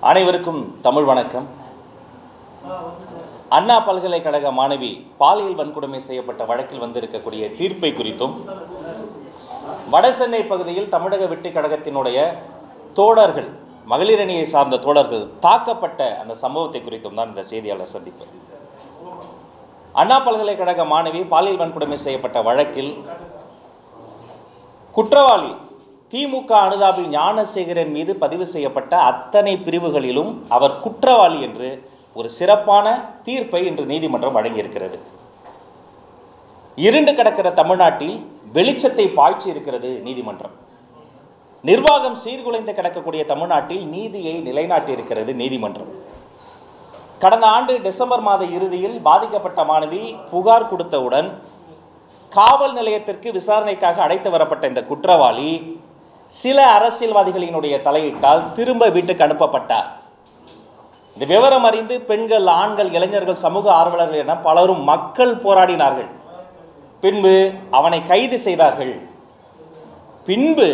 அனைவருக்கும் தமிழ் வணக்கம். அண்ணா பல்கலைக்கழக மாணவி பாலியல் வன்கொடுமை செய்யப்பட்ட வழக்கில் வந்திருக்கக்கூடிய தீர்ப்பை குறித்தும், வடசென்னை பகுதியில் தமிழக வெற்றி கழகத்தினுடைய தோழர்கள், மகளிர் அணியை சார்ந்த தோழர்கள் தாக்கப்பட்ட அந்த சம்பவத்தை குறித்தும் தான் இந்த செய்தியாளர் சந்திப்பு. அண்ணா பல்கலைக்கழக மாணவி பாலியல் வன்கொடுமை செய்யப்பட்ட வழக்கில் குற்றவாளி திமுக அனுதாபி ஞானசேகரன் மீது பதிவு செய்யப்பட்ட அத்தனை பிரிவுகளிலும் அவர் குற்றவாளி என்று ஒரு சிறப்பான தீர்ப்பை இன்று நீதிமன்றம் வழங்கியிருக்கிறது. இருண்டு கிடக்கிற தமிழ்நாட்டில் வெளிச்சத்தை பாய்ச்சி இருக்கிறது நீதிமன்றம். நிர்வாகம் சீர்குலைந்து கிடக்கக்கூடிய தமிழ்நாட்டில் நீதியை நிலைநாட்டி இருக்கிறது நீதிமன்றம். கடந்த ஆண்டு டிசம்பர் மாத இறுதியில் பாதிக்கப்பட்ட மாணவி புகார் கொடுத்தவுடன் காவல் நிலையத்திற்கு விசாரணைக்காக அழைத்து வரப்பட்ட இந்த குற்றவாளி சில அரசியல்வாதிகளினுடைய தலையிட்டால் திரும்ப வீட்டுக்கு அனுப்பப்பட்டார். இந்த விவரம் அறிந்து பெண்கள், ஆண்கள், இளைஞர்கள், சமூக ஆர்வலர்கள் என பலரும் மக்கள் போராடினார்கள். பின்பு அவனை கைது செய்தார்கள். பின்பு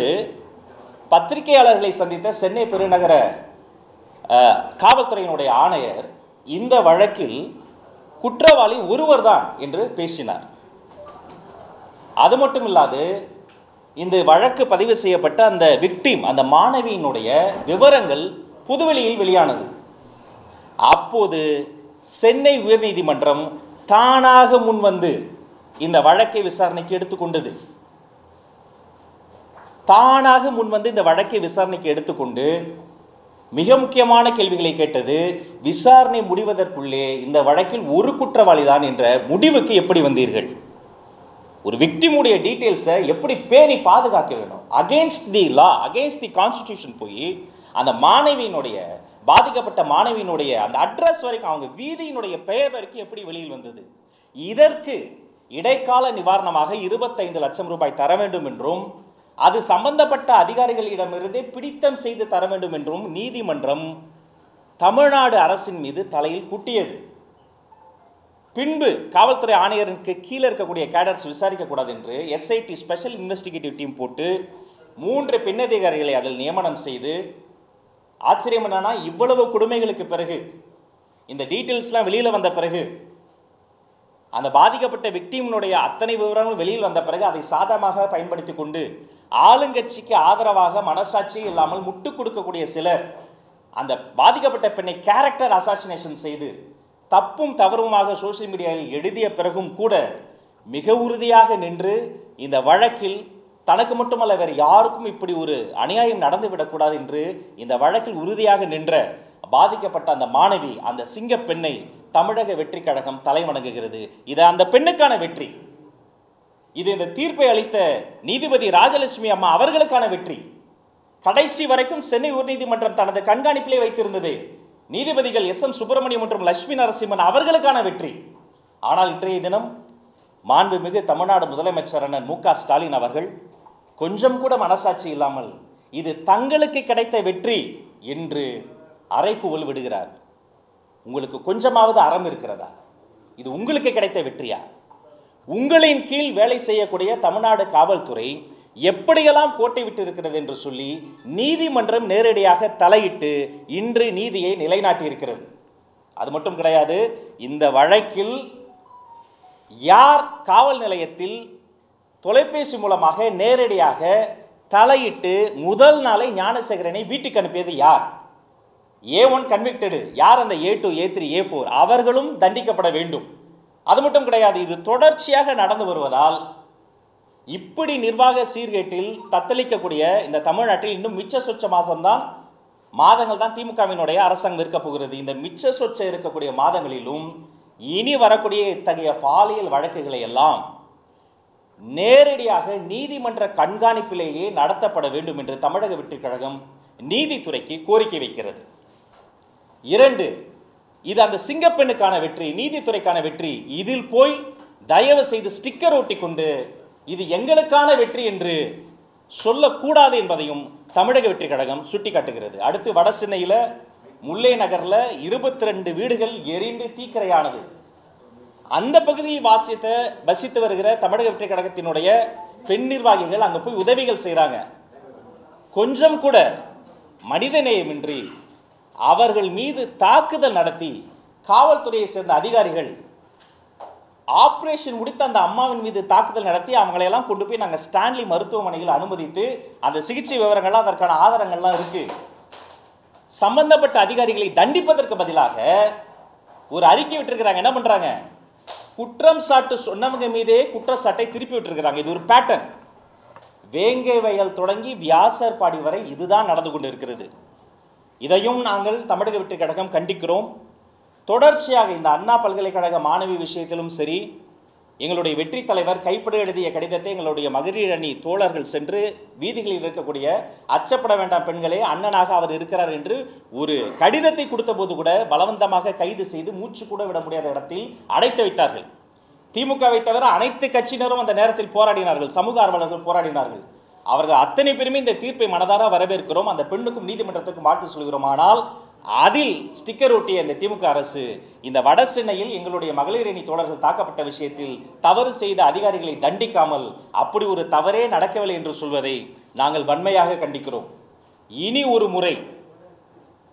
பத்திரிகையாளர்களை சந்தித்த சென்னை பெருநகர காவல்துறையினுடைய ஆணையர் இந்த வழக்கில் குற்றவாளி ஒருவர்தான் என்று பேசினார். அது மட்டும் இல்லாது, இந்த வழக்கு பதிவு செய்யப்பட்ட அந்த விக்டிம், அந்த மாணவியினுடைய விவரங்கள் புதுவெளியில் வெளியானது. அப்போது சென்னை உயர்நீதிமன்றம் தானாக முன்வந்து இந்த வழக்கை விசாரணைக்கு எடுத்துக்கொண்டது. தானாக முன்வந்து இந்த வழக்கை விசாரணைக்கு எடுத்துக்கொண்டு மிக முக்கியமான கேள்விகளை கேட்டது. விசாரணை முடிவதற்குள்ளே இந்த வழக்கில் ஒரு குற்றவாளி தான் என்ற முடிவுக்கு எப்படி வந்தீர்கள்? ஒரு விக்டிமுடைய டீட்டெயில்ஸை எப்படி பேணி பாதுகாக்க வேணும்? Against the law, against the constitution போய் அந்த மாணவியினுடைய, பாதிக்கப்பட்ட மாணவியினுடைய அந்த அட்ரஸ் வரைக்கும், அவங்க வீதியினுடைய பெயர் வரைக்கும் எப்படி வெளியில் வந்தது? இதற்கு இடைக்கால நிவாரணமாக 25 லட்சம் ரூபாய் தர வேண்டும் என்றும், அது சம்பந்தப்பட்ட அதிகாரிகளிடமிருந்தே பிடித்தம் செய்து தர வேண்டும் என்றும் நீதிமன்றம் தமிழ்நாடு அரசின் மீது தலையில் குட்டியது. பின்பு காவல்துறை ஆணையருக்கு கீழே இருக்கக்கூடிய கேடர்ஸ் விசாரிக்கக்கூடாது என்று எஸ்ஐடி, ஸ்பெஷல் இன்வெஸ்டிகேட்டிவ் டீம் போட்டு 3 பெண் அதிகாரிகளை அதில் நியமனம் செய்து, ஆச்சரியம் என்னன்னா, இவ்வளவு கொடுமைகளுக்கு பிறகு, இந்த டீட்டெயில்ஸ்லாம் வெளியில் வந்த பிறகு, அந்த பாதிக்கப்பட்ட விக்டிமினுடைய அத்தனை விவரங்களும் வெளியில் வந்த பிறகு அதை சாதகமாக பயன்படுத்தி கொண்டு ஆளுங்கட்சிக்கு ஆதரவாக மனசாட்சி இல்லாமல் முட்டு கொடுக்கக்கூடிய சிலர் அந்த பாதிக்கப்பட்ட பெண்ணை கேரக்டர் அசாசினேஷன் செய்து தப்பும் தவறுமாக சோசியல் மீடியாவில் எழுதிய பிறகும் கூட மிக உறுதியாக நின்று இந்த வழக்கில் தனக்கு மட்டுமல்ல வேறு யாருக்கும் இப்படி ஒரு அநியாயம் நடந்துவிடக்கூடாது என்று இந்த வழக்கில் உறுதியாக நின்ற பாதிக்கப்பட்ட அந்த மாணவி, அந்த சிங்க பெண்ணை தமிழக வெற்றி கழகம் தலை வணங்குகிறது. இது அந்த பெண்ணுக்கான வெற்றி. இது இந்த தீர்ப்பை அளித்த நீதிபதி ராஜலட்சுமி அம்மா அவர்களுக்கான வெற்றி. கடைசி வரைக்கும் சென்னை உயர்நீதிமன்றம் தனது கண்காணிப்பிலே வைத்திருந்தது நீதிபதிகள் எஸ் எம் சுப்பிரமணியம் மற்றும் லட்சுமி நரசிம்மன் அவர்களுக்கான வெற்றி. ஆனால் இன்றைய தினம் மாண்புமிகு தமிழ்நாடு முதலமைச்சர் அண்ணன் மு க ஸ்டாலின் அவர்கள் கொஞ்சம் கூட மனசாட்சி இல்லாமல் இது தங்களுக்கு கிடைத்த வெற்றி என்று அறைகூவல் விடுகிறார். உங்களுக்கு கொஞ்சமாவது அறம் இருக்கிறதா? இது உங்களுக்கு கிடைத்த வெற்றியா? உங்களின் கீழ் வேலை செய்யக்கூடிய தமிழ்நாடு காவல்துறை எப்படியெல்லாம் கோட்டை விட்டு இருக்கிறது என்று சொல்லி நீதிமன்றம் நேரடியாக தலையிட்டு இன்று நீதியை நிலைநாட்டி இருக்கிறது. அது மட்டும் கிடையாது, இந்த வழக்கில் யார் காவல் நிலையத்தில் தொலைபேசி மூலமாக நேரடியாக தலையிட்டு முதல் நாளை ஞானசேகரனை வீட்டுக்கு அனுப்பியது யார்? A1 கன்விக்டடு யார்? அந்த A2, A3, A4 அவர்களும் தண்டிக்கப்பட வேண்டும். அது மட்டும் கிடையாது, இது தொடர்ச்சியாக நடந்து வருவதால் இப்படி நிர்வாக சீர்கேட்டில் தத்தளிக்கக்கூடிய இந்த தமிழ்நாட்டில் இன்னும் மிச்ச சொச்ச மாதங்கள் தான் திமுகவினுடைய அரசாங்கம் இருக்க போகிறது. இந்த மிச்ச சொச்ச இருக்கக்கூடிய மாதங்களிலும் இனி வரக்கூடிய இத்தகைய பாலியல் வழக்குகளை எல்லாம் நேரடியாக நீதிமன்ற கண்காணிப்பிலேயே நடத்தப்பட வேண்டும் என்று தமிழக வெற்றி கழகம் நீதித்துறைக்கு கோரிக்கை வைக்கிறது. 2, இது அந்த சிங்கப்பெண்ணுக்கான வெற்றி, நீதித்துறைக்கான வெற்றி. இதில் போய் தயவு செய்து ஸ்டிக்கர் ஒட்டி கொண்டு இது எங்களுக்கான வெற்றி என்று சொல்லக்கூடாது என்பதையும் தமிழக வெற்றி கழகம் சுட்டிக்காட்டுகிறது. அடுத்து வடசென்னையில் முல்லை நகரில் 22 வீடுகள் எரிந்து தீக்கிரையானது. அந்த பகுதியில் வசித்து வருகிற தமிழக வெற்றி கழகத்தினுடைய பெண் நிர்வாகிகள் அங்கே போய் உதவிகள் செய்கிறாங்க. கொஞ்சம் கூட மனிதநேயமின்றி அவர்கள் மீது தாக்குதல் நடத்தி காவல்துறையை சேர்ந்த அதிகாரிகள் ஆப்ரேஷன் முடித்த அந்த அம்மாவின் மீது தாக்குதல் நடத்தி அவங்களையெல்லாம் கொண்டு போய் நாங்கள் ஸ்டான்லி மருத்துவமனையில் அனுமதித்து அந்த சிகிச்சை விவரங்கள்லாம் அதற்கான ஆதாரங்கள்லாம் இருக்கு. சம்பந்தப்பட்ட அதிகாரிகளை தண்டிப்பதற்கு பதிலாக ஒரு அறிக்கை விட்டுருக்கிறாங்க. என்ன பண்றாங்க? குற்றம் சாட்டு சொன்னவங்க மீதே குற்றச்சாட்டை திருப்பி விட்டுருக்கிறாங்க. இது ஒரு பேட்டர்ன். வேங்கை வயல் தொடங்கி வியாசர்பாடி வரை இதுதான் நடந்து கொண்டு இருக்கிறது. இதையும் நாங்கள் தமிழக வெற்றி கழகம் கண்டிக்கிறோம். தொடர்ச்சியாக இந்த அண்ணா பல்கலைக்கழக மாணவி விஷயத்திலும் சரி, எங்களுடைய வெற்றி தலைவர் கைப்பட எழுதிய கடிதத்தை எங்களுடைய மகளிர் அணி தோழர்கள் சென்று வீதிகளில் இருக்கக்கூடிய அச்சப்பட வேண்டாம் பெண்களே, அண்ணனாக அவர் இருக்கிறார் என்று ஒரு கடிதத்தை கொடுத்த போது கூட பலவந்தமாக கைது செய்து மூச்சு கூட விட முடியாத இடத்தில் அடைத்து வைத்தார்கள். திமுகவை தவிர அனைத்து கட்சியினரும் அந்த நேரத்தில் போராடினார்கள், சமூக ஆர்வலர்கள் போராடினார்கள். அவர்கள் அத்தனை பேருமே இந்த தீர்ப்பை மனதார வரவேற்கிறோம். அந்த பெண்ணுக்கும் நீதிமன்றத்துக்கும் வாழ்த்து சொல்கிறோம். ஆனால் அதில் ஸ்டிக்கர் ஒட்டிய இந்த திமுக அரசு இந்த வட சென்னையில் எங்களுடைய மகளிர் அணி தோழர்கள் தாக்கப்பட்ட விஷயத்தில் தவறு செய்த அதிகாரிகளை தண்டிக்காமல் அப்படி ஒரு தவறே நடக்கவில்லை என்று சொல்வதை நாங்கள் வன்மையாக கண்டிக்கிறோம். இனி ஒரு முறை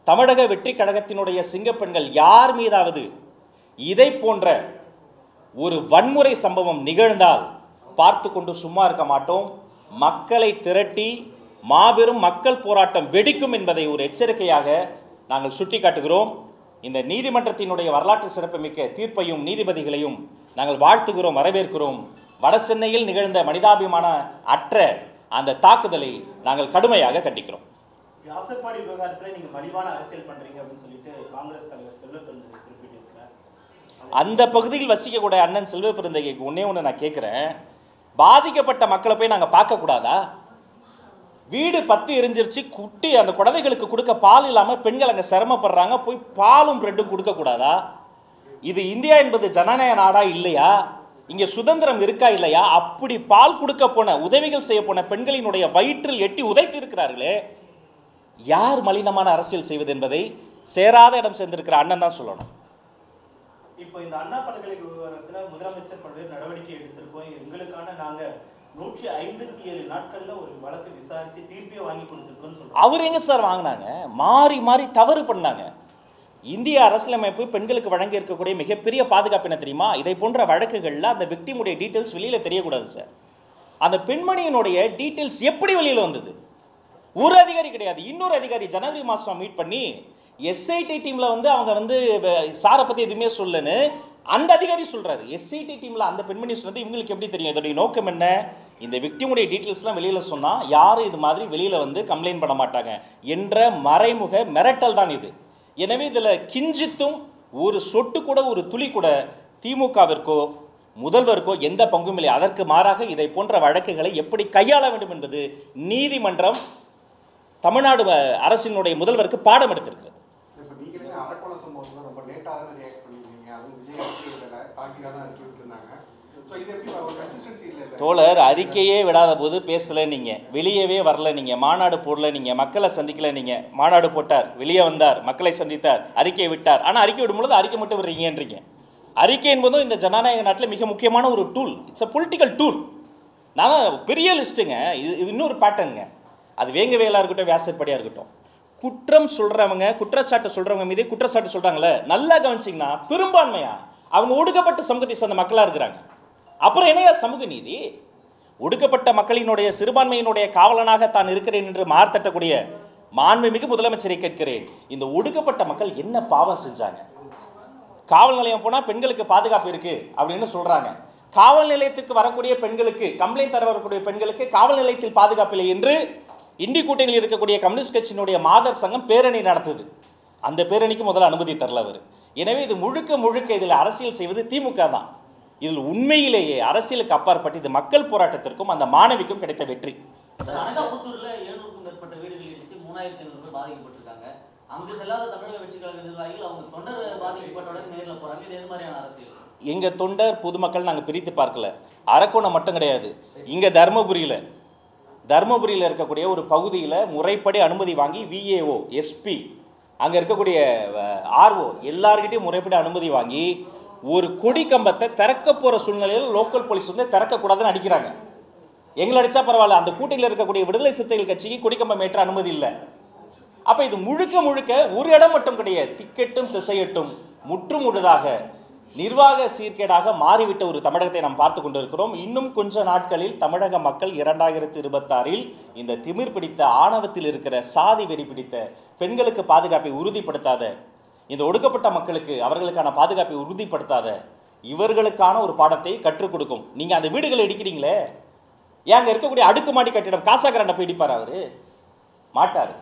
தமிழக வெற்றி கழகத்தினுடைய சிங்கப்பெண்கள் யார் மீதாவது இதை போன்ற ஒரு வன்முறை சம்பவம் நிகழ்ந்தால் பார்த்து கொண்டு சும்மா இருக்க மாட்டோம். மக்களை திரட்டி மாபெரும் மக்கள் போராட்டம் வெடிக்கும் என்பதை ஒரு எச்சரிக்கையாக நாங்கள் சுட்டிக்காட்டுகிறோம். இந்த நீதிமன்றத்தினுடைய வரலாற்று சிறப்புமிக்க தீர்ப்பையும் நீதிபதிகளையும் நாங்கள் வாழ்த்துகிறோம், வரவேற்கிறோம். வட சென்னையில் நிகழ்ந்த மனிதாபிமான அற்ற அந்த தாக்குதலை நாங்கள் கடுமையாக கண்டிக்கிறோம். வியாசர்பாடி விவகாரத்தில் நீங்கள் மலிவான அரசியல் பண்றீங்க அப்படின்னு சொல்லிட்டு காங்கிரஸ் தலைவர் செல்வ பெருந்தகை குறிப்பிட்டிருக்கிறார். அந்த பகுதியில் வசிக்கக்கூடிய அண்ணன் செல்வ பெருந்தகைக்கு ஒன்னே ஒன்று நான் கேட்குறேன். பாதிக்கப்பட்ட மக்களை போய் நாங்கள் பார்க்கக்கூடாதா? வீடு பத்தி எரிஞ்சிருச்சு, குட்டி அந்த குழந்தைகளுக்கு கொடுக்க பால் இல்லாமல் பெண்கள் அங்கே சிரமப்படுறாங்க, போய் பாலும் பிரெட்டும் கொடுக்கக்கூடாதா? இது இந்தியா என்பது ஜனநாயக நாடா இல்லையா? இங்கே சுதந்திரம் இருக்கா இல்லையா? அப்படி பால் கொடுக்க போன உதவிகள் செய்ய போன பெண்களினுடைய வயிற்றில் எட்டி உதைத்து இருக்கிறார்களே, யார் மலினமான அரசியல் செய்வது என்பதை சேராத இடம் சேர்ந்திருக்கிற அண்ணன் தான் சொல்லணும். இப்போ இந்த அண்ணா பல்கலைக்கழக விவகாரத்தில் முதலமைச்சர் பல்வேறு நடவடிக்கை எடுத்திருக்கோம். எங்களுக்கான நாங்கள் 157 நாட்கள்ல ஒரு வழக்கு விசாரிச்சு தீர்ப்பே வாங்கி கொடுத்துருக்கோம்னு சொல்றாங்க. அவர் எங்க சார் வாங்கினாங்க? மாறி மாறி தவறு பண்ணாங்க. இந்திய அரசியலமைப்பு பெண்களுக்கு வழங்கி இருக்கக்கூடிய மிகப்பெரிய பாதுகாப்பு என்ன தெரியுமா? இதை போன்ற வழக்குகளில் அந்த விக்டிமுடைய டீட்டெயில்ஸ் வெளியில தெரியக்கூடாது சார். அந்த பெண்மணியினுடைய டீட்டெயில்ஸ் எப்படி வெளியில வந்தது? ஒரு அதிகாரி கிடையாது, இன்னொரு அதிகாரி ஜனவரி மாதம் மீட் பண்ணி எஸ்ஐடி டீம்ல அவங்க சாரை பத்தி எதுவுமே சொல்லன்னு அந்த அதிகாரி சொல்றாரு. எஸ்ஐடி டீம்ல அந்த பெண்மணி சொன்னது இவங்களுக்கு எப்படி தெரியும்? இதோடைய நோக்கம் என்ன? இந்த விக்டிமுடைய டீட்டெயில்ஸ்லாம் வெளியில சொன்னா யாரும் இது மாதிரி வெளியில கம்ப்ளைண்ட் பண்ண மாட்டாங்க என்ற மறைமுக மிரட்டல் தான் இது. எனவே இதுல கிஞ்சித்தும் ஒரு சொட்டு கூட ஒரு துளி கூட திமுகவிற்கோ முதல்வருக்கோ எந்த பங்கும் இல்லை. அதற்கு மாறாக இதை போன்ற வழக்குகளை எப்படி கையாள வேண்டும் என்பது நீதிமன்றம் தமிழ்நாடு அரசினுடைய முதல்வருக்கு பாடம் எடுத்திருக்கிறது. தோழர் அறிக்கையே விடாத போது பேசல, நீங்க வெளியவே வரல, நீங்க மாநாடு போடல, நீங்க மக்களை சந்திக்கல. நீங்க மாநாடு போட்டார், வெளியே வந்தார், மக்களை சந்தித்தார், அறிக்கை விட்டார். ஆனால் அறிக்கை விடும்பொழுது அறிக்கை மட்டும் விடுறீங்கன்றீங்க. அறிக்கை என்பதும் இந்த ஜனநாயக நாட்டில் மிக முக்கியமான ஒரு tool. It's a political tool. நான் பெரிய லிஸ்ட்டுங்க. இது இன்னொரு பேட்டர்னுங்க. அது வேங்கவேலா இருக்கட்டும், வியாசர்பாடியாக இருக்கட்டும், குற்றம் சொல்கிறவங்க, குற்றச்சாட்டு சொல்கிறவங்க மீதே குற்றச்சாட்டு சொல்கிறாங்களே, நல்லா கவனிச்சிங்கன்னா பெரும்பான்மையா அவங்க ஒடுக்கப்பட்ட சமூகத்தை சேர்ந்த மக்களாக இருக்கிறாங்க. அப்புறம் என்னையா சமூக நீதி? ஒடுக்கப்பட்ட மக்களினுடைய சிறுபான்மையினுடைய காவலனாக தான் இருக்கிறேன் என்று மார்த்தட்டக்கூடிய மாண்புமிகு முதலமைச்சரை கேட்கிறேன். இந்த ஒடுக்கப்பட்ட மக்கள் என்ன பாவம் செஞ்சாங்க? காவல் நிலையம் போனால் பெண்களுக்கு பாதுகாப்பு இருக்கு அப்படின்னு சொல்றாங்க. காவல் நிலையத்துக்கு வரக்கூடிய பெண்களுக்கு, கம்ப்ளைண்ட் தர வரக்கூடிய பெண்களுக்கு காவல் நிலையத்தில் பாதுகாப்பு இல்லை என்று இந்தி கூட்டணியில் இருக்கக்கூடிய கம்யூனிஸ்ட் கட்சியினுடைய மாதர் சங்கம் பேரணி நடத்துது. அந்த பேரணிக்கு முதல்ல அனுமதி தரல அவர். எனவே இது முழுக்க முழுக்க இதில் அரசியல் செய்வது திமுக தான். இதில் உண்மையிலேயே அரசியலுக்கு அப்பாற்பட்டு இது மக்கள் போராட்டத்திற்கும் அந்த மாணவிக்கும் கிடைத்த வெற்றி. அனகாபுத்தூர்ல 700க்கும் மேற்பட்ட வீடுகள் இடிச்சு 3500 பேர் பாதிக்கப்பட்டிருக்காங்க. அங்கு செல்லாத தமிழக வெற்றி கழக நிர்வாகிகள் அவங்க தொண்டர் பாதிக்கப்பட்டவுடன் நேரில் போறாங்க. இது எது மாதிரியான அரசியல்? எங்க தொண்டர் பொதுமக்கள் நாங்கள் பிரித்து பார்க்கல. அரக்கோணம் மட்டும் கிடையாது, இங்க தர்மபுரியில் இருக்கக்கூடிய ஒரு பகுதியில் முறைப்படி அனுமதி வாங்கி விஏஓ, எஸ்பி, அங்கே இருக்கக்கூடிய ஆர்ஓ எல்லார்கிட்டையும் முறைப்படி அனுமதி வாங்கி ஒரு கொடி கம்பத்தை திறக்க போகிற சூழ்நிலையில் லோக்கல் போலீஸ் திறக்கக்கூடாதுன்னு அடிக்கிறாங்க. எங்களை அடித்தா பரவாயில்ல, அந்த கூட்டணியில் இருக்கக்கூடிய விடுதலை சிறுத்தைகள் கட்சிக்கு கொடிக்கம்பம் ஏற்ற அனுமதி இல்லை. அப்போ இது முழுக்க முழுக்க ஒரு இடம் மட்டும் கிடையாது, திக்கெட்டும் திசையட்டும் முற்றுமுழுதாக நிர்வாக சீர்கேடாக மாறிவிட்ட ஒரு தமிழகத்தை நாம் பார்த்து கொண்டிருக்கிறோம். இன்னும் கொஞ்ச நாட்களில் தமிழக மக்கள் 2026 இந்த திமிர் பிடித்த ஆணவத்தில் இருக்கிற சாதி வெறி பிடித்த பெண்களுக்கு பாதுகாப்பை உறுதிப்படுத்தாத, இந்த ஒடுக்கப்பட்ட மக்களுக்கு அவர்களுக்கான பாதுகாப்பை உறுதிப்படுத்தாத இவர்களுக்கான ஒரு பாடத்தை கற்றுக் கொடுக்கும். நீங்கள் அந்த வீடுகளை இடிக்கிறீங்களே, ஏங்க இருக்கக்கூடிய அடுக்குமாடி கட்டிடம் காசாகிராண்ட போய் இடிப்பார்? அவர் மாட்டார்.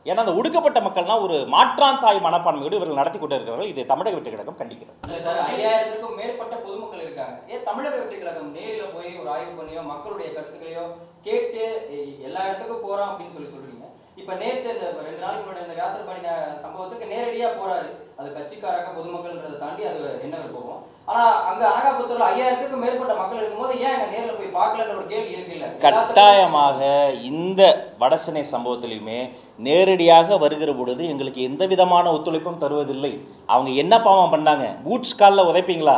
ஏன்னா அந்த ஒடுக்கப்பட்ட மக்கள்னா ஒரு மாற்றான் தாய் மனப்பான்மையோடு இவர்கள் நடத்தி கொண்டு இருக்கிறார்கள். இதை தமிழக வெற்றி கழகம் கண்டிக்கிறது. சார், 5000க்கும் மேற்பட்ட பொதுமக்கள் இருக்காங்க. ஏன் தமிழக வெற்றி கழகம் நேரில் போய் ஒரு ஆய்வு பண்ணியோ மக்களுடைய கருத்துக்களையோ கேட்டு எல்லா இடத்துக்கும் போறோம் அப்படின்னு சொல்றீங்க. இப்ப நேற்று இந்த 2 நாளைக்கு முன்னாடி இந்த வியாசர்பாடி சம்பவத்துக்கு நேரடியா போறாரு. அது கட்சிக்காரங்க பொதுமக்கள்ன்றதை தாண்டி அது என்ன விருப்பம். ஆனா அங்க அனகாபுத்தூர்ல 5000க்கும் மேற்பட்ட மக்கள் இருக்கும்போது ஏன் அங்க நேர்ல போய் பார்க்கலன்ற ஒரு கேள்வி இருக்குல்ல. கட்டாயமாக இந்த வடசென்னை சம்பவத்திலையுமே நேரடியாக வருகிற பொழுது எங்களுக்கு எந்த விதமான ஒத்துழைப்பும் தருவதில்லை. அவங்க என்ன பாவம் பண்ணாங்க? பூட்ஸ் காலில் உதைப்பீங்களா?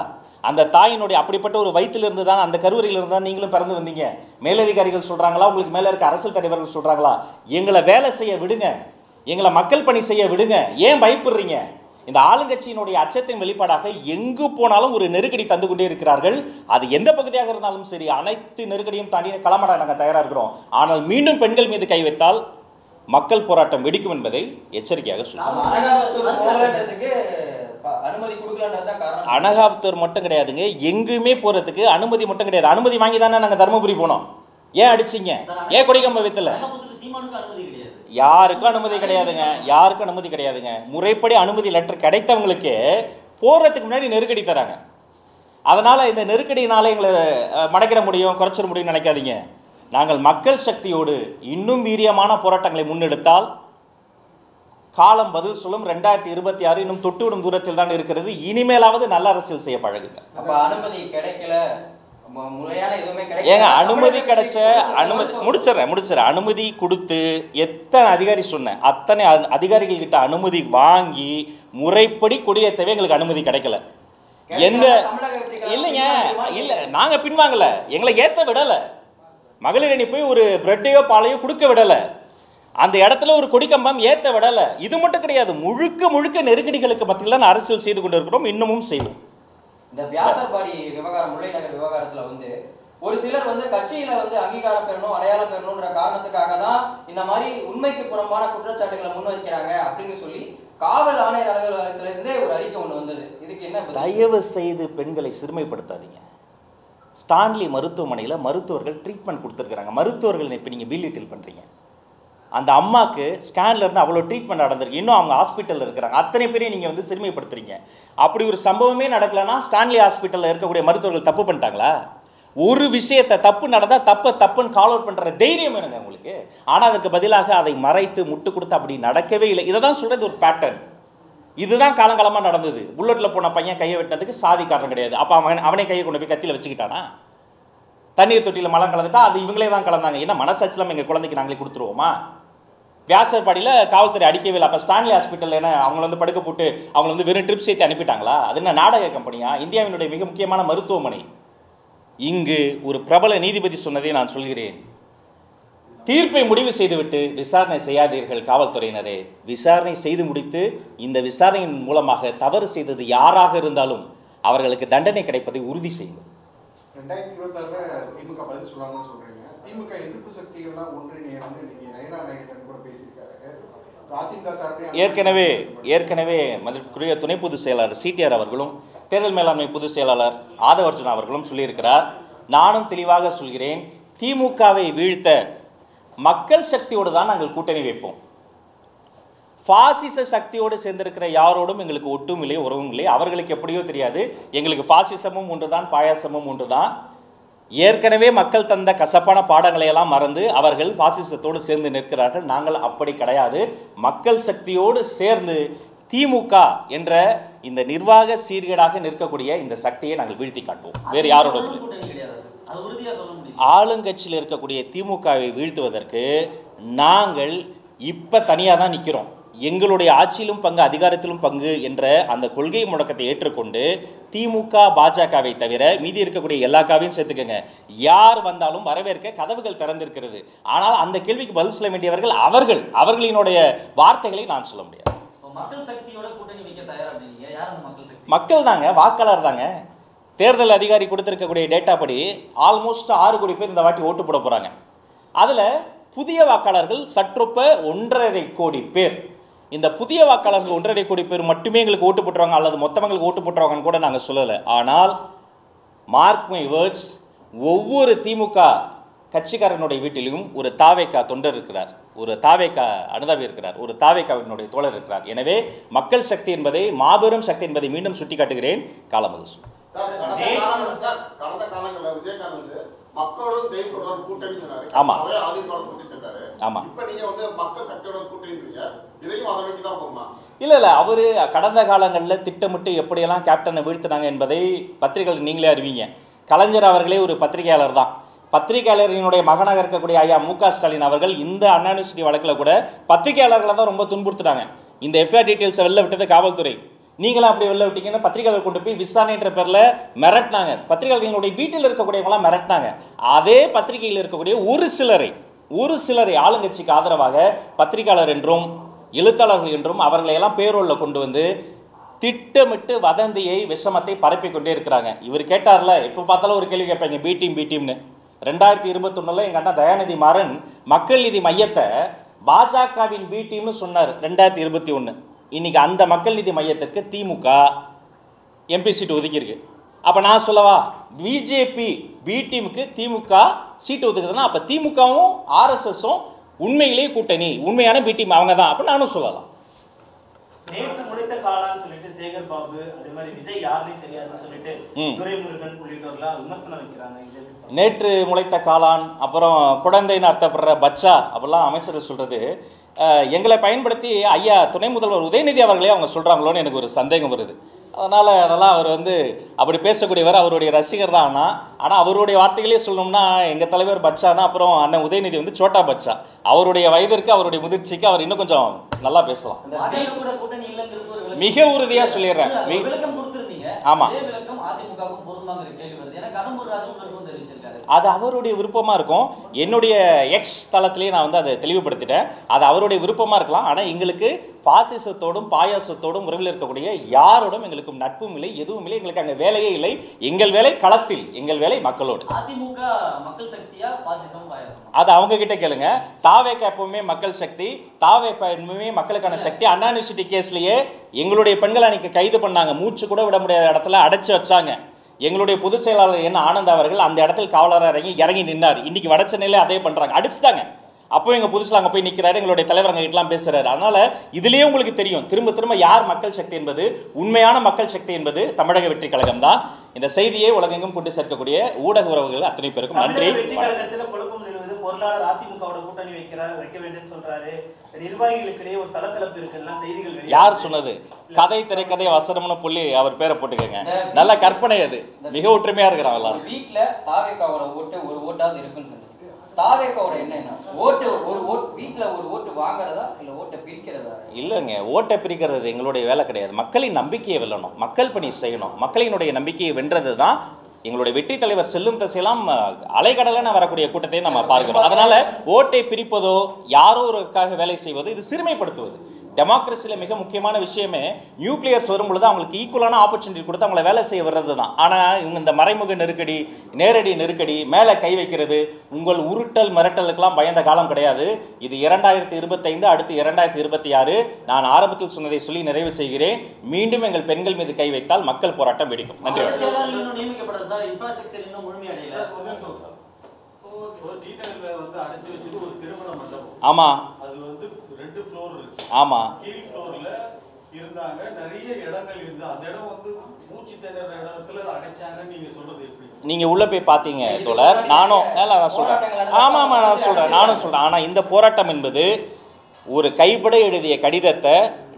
அந்த தாயினுடைய அப்படிப்பட்ட ஒரு வயிற்றிலிருந்து தான், அந்த கருவறையிலிருந்து தான் நீங்களும் பிறந்து வந்தீங்க. மேலதிகாரிகள் சொல்கிறாங்களா, உங்களுக்கு மேலே இருக்க அரசியல் தலைவர்கள் சொல்கிறாங்களா, எங்களை வேலை செய்ய விடுங்க, எங்களை மக்கள் பணி செய்ய விடுங்க, ஏன் பயப்படுறீங்க? இந்த ஆளுங்கட்சியினுடைய அச்சத்தின் வெளிப்பாடாக எங்கு போனாலும் ஒரு நெருக்கடி தந்து கொண்டே இருக்கிறார்கள். அது எந்த பகுதியாக இருந்தாலும் சரி, அனைத்து நெருக்கடியும் தாண்டி களமாட நாங்கள் தயாராக இருக்கிறோம். ஆனால் மீண்டும் பெண்கள் மீது கை வைத்தால் மக்கள் போராட்டம் வெடிக்கும் என்பதை எச்சரிக்கையாக சொல்லுவோம். அனகாபுத்தூர் மட்டும் கிடையாதுங்க, எங்குமே போறதுக்கு அனுமதி மட்டும் கிடையாது. அனுமதி வாங்கி தானே நாங்கள் தருமபுரி போனோம். ஏன் அடிச்சிங்க? ஏன் கொடிக்கம்ப வைத்தல? யாருக்கும் அனுமதி கிடையாதுங்க, யாருக்கும் அனுமதி கிடையாதுங்க. முறைப்படி அனுமதி லெட்டர் கிடைத்தவங்களுக்கு போறதுக்கு முன்னாடி நெருக்கடி தராங்க. அதனால இந்த நெருக்கடியினால எங்களை மடக்கிட முடியும், குறைச்சிட முடியும்னு நினைக்காதீங்க. நாங்கள் மக்கள் சக்தியோடு இன்னும் வீரியமான போராட்டங்களை முன்னெடுத்தால் காலம் பதில் சொல்லும். 2026 இன்னும் தொட்டுவிடும் தூரத்தில் தான் இருக்கிறது. இனிமேலாவது நல்ல அரசியல் செய்ய பழகுங்க. அனுமதி கிடைக்கல, ஏங்க அனுமதி கிடைச்ச முடிச்சிடறேன். அனுமதி கொடுத்து எத்தனை அதிகாரி சொன்னேன், அத்தனை அதிகாரிகள் கிட்ட அனுமதி வாங்கி முறைப்படி கொடியேற்றவே எங்களுக்கு அனுமதி கிடைக்கல. எந்த இல்லைங்க, இல்லை நாங்கள் பின்வாங்கல, எங்களை ஏற்ற விடலை. மகளிர் அணி போய் ஒரு பிரெட்டையோ பாலையோ கொடுக்க விடலை, அந்த இடத்துல ஒரு கொடிக்கம்பம் ஏற்ற விடலை. இது மட்டும் கிடையாது, முழுக்க முழுக்க நெருக்கடிகளுக்கு மத்தியில் தான் அரசியல் செய்து கொண்டு இருக்கிறோம், இன்னமும் செய்வோம். இந்த வியாசர்பாடி விவகாரம், முல்லை நகர் விவகாரத்தில் ஒரு சிலர் கட்சியில அங்கீகாரம் பெறணும், அடையாளம் பெறணும்ன்ற காரணத்துக்காக தான் இந்த மாதிரி உண்மைக்கு புறம்பான குற்றச்சாட்டுகளை முன்வைக்கிறாங்க அப்படின்னு சொல்லி காவல் ஆணையர் அலுவலகத்திலிருந்தே ஒரு அறிக்கை ஒன்று வந்தது. இதுக்கு என்ன? தயவு செய்து பெண்களை சிறுமைப்படுத்தாதீங்க. ஸ்டான்லி மருத்துவமனையில் மருத்துவர்கள் ட்ரீட்மெண்ட் கொடுத்துருக்குறாங்க. மருத்துவர்கள் இப்போ நீங்கள் பில்லிட்டில் பண்ணுறீங்க. அந்த அம்மாவுக்கு ஸ்கேன்லேருந்து அவ்வளோ ட்ரீட்மெண்ட் நடந்திருக்கு, இன்னும் அவங்க ஹாஸ்பிட்டலில் இருக்கிறாங்க. அத்தனை பேரையும் நீங்கள் சிறுமைப்படுத்துறீங்க. அப்படி ஒரு சம்பவமே நடக்கலைன்னா ஸ்டான்லி ஹாஸ்பிட்டலில் இருக்கக்கூடிய மருத்துவர்கள் தப்பு பண்ணிட்டாங்களா? ஒரு விஷயத்தை தப்பு நடந்தால் தப்புன்னு கால் அவுட் பண்ணுற தைரியம் வேணுங்க உங்களுக்கு. ஆனால் அதுக்கு பதிலாக அதை மறைத்து முட்டு கொடுத்து அப்படி நடக்கவே இல்லை. இதை தான் சொல்கிறது ஒரு பேட்டர்ன். இதுதான் காலங்காலமாக நடந்தது. புல்லட்டில் போன பையன் கையை வெட்டினதுக்கு சாதி காரணம் கிடையாது. அப்போ அவனே கையை கொண்டு போய் கத்தியில் வச்சுக்கிட்டானா? தண்ணீர் தொட்டியில் மலம் கலந்துட்டா அது இவங்களே தான் கலந்தாங்க. ஏன்னா மனசாட்சியெல்லாம் எங்கள் குழந்தைக்கு நாங்களே கொடுத்துருவோமா? வியாசர்பாடியில் காவல்துறை அடிக்கவே இல்லை. அப்போ ஸ்டான்லி ஹாஸ்பிட்டல் என்ன அவங்கள படுக்க போட்டு அவங்கள வெறும் ட்ரிப்ஸ் ஏற்றி அனுப்பிட்டாங்களா? அது என்ன நாடக கம்பெனியா? இந்தியாவினுடைய மிக முக்கியமான மருத்துவமனை. இங்கு ஒரு பிரபல நீதிபதி சொன்னதை நான் சொல்கிறேன். தீர்ப்பை முடிவு செய்துவிட்டு விசாரணை செய்யாதீர்கள் காவல்துறையினரே. விசாரணை செய்து முடித்து இந்த விசாரணையின் மூலமாக தவறு செய்தது யாராக இருந்தாலும் அவர்களுக்கு தண்டனை கிடைப்பதை உறுதி செய்யும். 2026 திமுக பதில் சொல்லாங்கன்னு சொல்றீங்க. திமுக எதிர்ப்பு சக்திகள்லாம் ஒன்றிணைய நீங்க நயனா நாயகன் கூட பேசியிருக்காரு. அதிமுக சார்பில் ஏற்கனவே மதிப்புக்குரிய துணை பொதுச் செயலாளர் CTR அவர்களும் தேர்தல் மேலாண்மை பொதுச் செயலாளர் ஆதவர்ஜுனா அவர்களும் சொல்லியிருக்கிறார். நானும் தெளிவாக சொல்கிறேன், திமுகவை வீழ்த்த மக்கள் சக்தியோடு தான் நாங்கள் கூட்டணி வைப்போம். பாசிச சக்தியோடு சேர்ந்திருக்கிற யாரோடும் எங்களுக்கு ஒட்டும் இல்லை, உறவும் இல்லை. அவர்களுக்கு எப்படியோ தெரியாது, எங்களுக்கு பாசிசமும் ஒன்று தான், பாயாசமும் ஒன்று தான். ஏற்கனவே மக்கள் தந்த கசப்பான பாடங்களை எல்லாம் மறந்து அவர்கள் பாசிசத்தோடு சேர்ந்து நிற்கிறார்கள். நாங்கள் அப்படி கிடையாது. மக்கள் சக்தியோடு சேர்ந்து திமுக என்ற இந்த நிர்வாக சீர்கேடாக நிற்கக்கூடிய இந்த சக்தியை நாங்கள் வீழ்த்தி காட்டுவோம். வேறு யாரோட ஆளுங்கட்சியில் இருக்கக்கூடிய திமுகவை வீழ்த்துவதற்கு நாங்கள் இப்போ தனியாக தான் நிற்கிறோம். எங்களுடைய ஆட்சியிலும் பங்கு அதிகாரத்திலும் பங்கு என்ற அந்த கொள்கை முழக்கத்தை ஏற்றுக்கொண்டு திமுக பாஜகவை தவிர மீதி இருக்கக்கூடிய எல்லா காவையும் சேர்த்துக்கங்க, யார் வந்தாலும் வரவேற்க கதவுகள் திறந்திருக்கிறது. ஆனால் அந்த கேள்விக்கு பதில் சொல்ல வேண்டியவர்கள் அவர்களினுடைய வார்த்தைகளை நான் சொல்ல முடியாது. மக்கள் சக்தியோட கூட்டணி வைக்க தயார் அப்படிங்க. யார் அந்த மக்கள் சக்தி? மக்கள் தாங்க, வாக்காளர் தாங்க. தேர்தல் அதிகாரி கொடுத்திருக்கக்கூடிய டேட்டா படி ஆல்மோஸ்ட் 6 கோடி பேர் இந்த வாட்டி ஓட்டு போட போகிறாங்க. அதில் புதிய வாக்காளர்கள் சற்றொப்ப 1.5 கோடி பேர். இந்த புதிய வாக்காளர்கள் 1.5 கோடி பேர் மட்டுமே எங்களுக்கு ஓட்டு போட்டுருவாங்க அல்லது மொத்தவங்களுக்கு ஓட்டு போட்டுருவாங்கன்னு கூட நாங்கள் சொல்லலை. ஆனால் மார்க் மை வேர்ட்ஸ், ஒவ்வொரு திமுக கட்சிக்காரனுடைய வீட்டிலும் ஒரு தாவேகா தொண்டர் இருக்கிறார், ஒரு தாவேகா அனுதாபி இருக்கிறார், ஒரு தாவேகாவினுடைய தோழர் இருக்கிறார். எனவே மக்கள் சக்தி என்பதை, மாபெரும் சக்தி என்பதை மீண்டும் சுட்டி காட்டுகிறேன். காலமது கடந்த காலங்களில் விஜயகாந்த் வந்து மக்களோட தேவையோட கூட்டணி சொன்னாரு. ஆமா. அவரே ஆதிமுக கூட்டணி சொன்னாரு. ஆமா. இப்போ நீங்க வந்து மக்கள் சக்தியோட கூட்டணின்றீங்க. இதையும் அதை நோக்கி தான் போகுமா? இல்லை, அவர் கடந்த காலங்களில் திட்டமிட்டு எப்படியெல்லாம் கேப்டனை வீழ்த்தினாங்க என்பதை பத்திரிகைகள் நீங்களே அறிவிங்க. கலைஞர் அவர்களே ஒரு பத்திரிகையாளர் தான். பத்திரிகையாளரினுடைய மகனாக இருக்கக்கூடிய ஐயா மு.க. ஸ்டாலின் அவர்கள் இந்த அண்ணா யூனிவர்சிட்டி வழக்கில் கூட பத்திரிகையாளர்களை தான் ரொம்ப துன்புறுத்துனாங்க. இந்த எஃப்ஐஆர் டீட்டெயில்ஸை வெளில விட்டது காவல்துறை. நீங்களாம் அப்படி வெளில விட்டீங்கன்னா பத்திரிகையாளர் கொண்டு போய் விசாரணைன்ற பேரில் மிரட்டினாங்க. பத்திரிகையாளர்களுடைய வீட்டில் இருக்கக்கூடியவங்களாம் மிரட்டினாங்க. அதே பத்திரிகையில் இருக்கக்கூடிய ஒரு சிலரை ஆளுங்கட்சிக்கு ஆதரவாக பத்திரிகையாளர் என்றும் எழுத்தாளர்கள் என்றும் அவர்களையெல்லாம் பேரோலில் கொண்டு வந்து திட்டமிட்டு வதந்தியை விஷமத்தை பரப்பி கொண்டே இருக்கிறாங்க. இவர் கேட்டார்ல, எப்போ பார்த்தாலும் ஒரு கேள்வி கேட்பாங்க, பி டீம்னு. 2021 எங்கள் அண்ணா தயாநிதி மாறன் மக்கள் நீதி மையத்தை பாஜகவின் பி டீம்னு சொன்னார் 2021. இன்னைக்கு அந்த மக்கள் நீதி மையத்திற்கு திமுக எம்பி சீட்டு ஒதுக்கியிருக்கு. அப்போ நான் சொல்லவா, பிஜேபி பி டீமுக்கு திமுக சீட்டு ஒதுக்குதுன்னா அப்போ திமுகவும் ஆர்எஸ்எஸும் உண்மையிலேயே கூட்டணி, உண்மையான பி டீம் அவங்க தான் அப்படின்னு நானும் சொல்லலாம். நேற்று முடித்த காலான்னு சொல்லிட்டு சேகர் பாபு, அதே மாதிரி விஜய் யாருன்னே தெரியாதுன்னு சொல்லிட்டு துரைமுருகன் உள்ளிட்டவர்களாம் விமர்சனம் வைக்கிறாங்க. நேற்று முளைத்த காளான், அப்புறம் குழந்தைன்னு அர்த்தப்படுற பச்சா அப்படிலாம் அமைச்சர் சொல்கிறது எங்களை பயன்படுத்தி ஐயா துணை முதல்வர் உதயநிதி அவர்களே அவங்க சொல்கிறாங்களோன்னு எனக்கு ஒரு சந்தேகம் வருது. அதனால் அதெல்லாம் அவர் அப்படி பேசக்கூடியவர், அவருடைய ரசிகர் தான். ஆனால் அவருடைய வார்த்தைகளே சொல்லணும்னா எங்கள் தலைவர் பச்சானா அப்புறம் அண்ணன் உதயநிதி சோட்டா பச்சா. அவருடைய வயதிற்கு அவருடைய முதிர்ச்சிக்கு அவர் இன்னும் கொஞ்சம் நல்லா பேசலாம். மிக உறுதியாக சொல்லிடுறேன். ஆமாம், அது அவருடைய விருப்பமாக இருக்கும். என்னுடைய எக்ஸ் தளத்திலேயே நான் அதை தெளிவுபடுத்திட்டேன். அது அவருடைய விருப்பமாக இருக்கலாம். ஆனால் எங்களுக்கு பாசிசத்தோடும் பாயாசத்தோடும் உறவில் இருக்கக்கூடிய யாரோடும் எங்களுக்கு நட்பும் இல்லை, எதுவும் இல்லை. எங்களுக்கு அங்கே வேலையே இல்லை. எங்கள் வேலை களத்தில், எங்கள் வேலை மக்களோடு. அதிமுக மக்கள் சக்தியா பாசிசம் பாயாசம்? அது அவங்க கிட்ட கேளுங்க. தாவேகா எப்பவுமே மக்கள் சக்தி, தாவேகா எப்பவுமே மக்களுக்கான சக்தி. அண்ணா யூனிவர்சிட்டி கேஸ்லேயே எங்களுடைய பெண்களை அன்னைக்கு கைது பண்ணாங்க, மூச்சு கூட விட முடியாத இடத்துல அடைச்சி வச்சாங்க. எங்களுடைய பொதுச் செயலாளர் என்ன ஆனந்த் அவர்கள் அந்த இடத்துல காவலராக இறங்கி நின்னார். இன்னைக்கு வட சென்னையில் அதே பண்ணுறாங்க, அடிச்சுட்டாங்க. அப்போ எங்கள் புதுசில் அங்கே போய் நிற்கிறாரு, எங்களுடைய தலைவர் அங்கே கிட்டலாம் பேசுகிறாரு. அதனால் இதுலேயே உங்களுக்கு தெரியும் திரும்ப திரும்ப யார் மக்கள் சக்தி என்பது. உண்மையான மக்கள் சக்தி என்பது தமிழக வெற்றி கழகம் தான். இந்த செய்தியை உலகெங்கும் கொண்டு சேர்க்கக்கூடிய ஊடக உறவுகள் அத்தனை பேருக்கும் நன்றி. குழப்பம் நிலவுது. பொருளாளர் அதிமுகவோட கூட்டணி வைக்க வேண்டும் சொல்றாரு. நிர்வாகிகளுக்கிடையே ஒரு சலசலப்பு இருக்குன்னா செய்திகள். யார் சொன்னது? கதை திரைக்கதை வசனம்னு புள்ளி அவர் பேரை போட்டுக்கங்க. நல்ல கற்பனை, அது மிக ஒற்றுமையா இருக்கிறாங்க எல்லாரும். வீட்டுல தாவேகாவோட ஓட்டு ஒரு ஓட்டாவது இருக்குன்னு சொன்னீங்க. தாவேகாவோட என்ன ஓட்டு, ஒரு ஓட்டு வீட்டுல ஒரு ஓட்டு வாங்குறதா இல்ல ஓட்டை பிரிக்கிறதா? இல்லைங்க, ஓட்டை பிரிக்கிறது எங்களுடைய வேலை கிடையாது. மக்களின் நம்பிக்கையை வெல்லணும், மக்கள் பணி செய்யணும். மக்களினுடைய நம்பிக்கையை வென்றது தான் எங்களுடைய வெற்றி தலைவர். செல்லும் திசையெல்லாம் அலைக்கடலான வரக்கூடிய கூட்டத்தை நம்ம பார்க்கிறோம். அதனால ஓட்டை பிரிப்பதோ யாரோ ஒருக்காக வேலை செய்வதோ இது சிறுமைப்படுத்துவது. டெமோக்ரஸியில் மிக முக்கியமான விஷயமே நியூக்ளியர்ஸ் வரும்பொழுது அவங்களுக்கு ஈக்குவலான ஆப்பர்ச்சுனிட்டி கொடுத்து அவங்கள வேலை செய்ய வர்றது தான். ஆனால் இவங்க இந்த மறைமுக நெருக்கடி, நேரடி நெருக்கடி, மேலே கை வைக்கிறது, உங்கள் உருட்டல் மிரட்டலுக்கெல்லாம் பயந்த காலம் கிடையாது. இது 2025, அடுத்து 2026. நான் ஆரம்பத்தில் சொன்னதை சொல்லி நிறைவு செய்கிறேன். மீண்டும் எங்கள் பெண்கள் மீது கை வைத்தால் மக்கள் போராட்டம் வெடிக்கும். நன்றி. ஆமா, ஆமா, இருந்தாங்க, நிறைய இடங்கள் இருந்து அந்த இடம் மூச்சு திணற இடத்துல அடைச்சாங்க. நீங்க சொல்றது எப்படி? நீங்க உள்ள போய் பாத்தீங்க தோழர். நானும் சொல்றேன். ஆமா ஆமா நான் சொல்றேன், நானும் சொல்றேன். ஆனா இந்த போராட்டம் என்பது ஒரு கைப்பட எழுதிய கடிதத்தை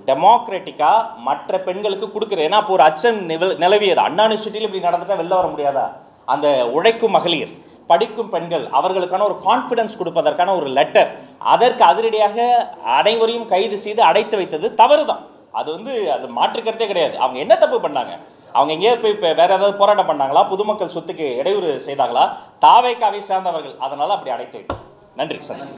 டெமோக்ராட்டிக்கா மற்ற பெண்களுக்கு கொடுக்குறது. ஏன்னா இப்போ ஒரு அச்சம் நிலவியது. அண்ணா யூனிவர்சிட்டியில் இப்படி நடந்துட்டா வெளில வர முடியாதா? அந்த உழைக்கும் மகளிர் படிக்கும் பெண்கள் அவர்களுக்கான ஒரு கான்ஃபிடன்ஸ் கொடுப்பதற்கான ஒரு லெட்டர், அதற்கு அதிரடியாக அனைவரையும் கைது செய்து அடைத்து வைத்தது தவறு தான். அது மாற்றுக்கிறதே கிடையாது. அவங்க என்ன தப்பு பண்ணாங்க? அவங்க எங்கேயோ போய் இப்போ வேற ஏதாவது போராட்டம் பண்ணாங்களா? பொதுமக்கள் சொத்துக்கு இடையூறு செய்தாங்களா? தாவேக்காவை சார்ந்தவர்கள், அதனால அப்படி அடைத்து வைத்தாங்க. நன்றி சார்.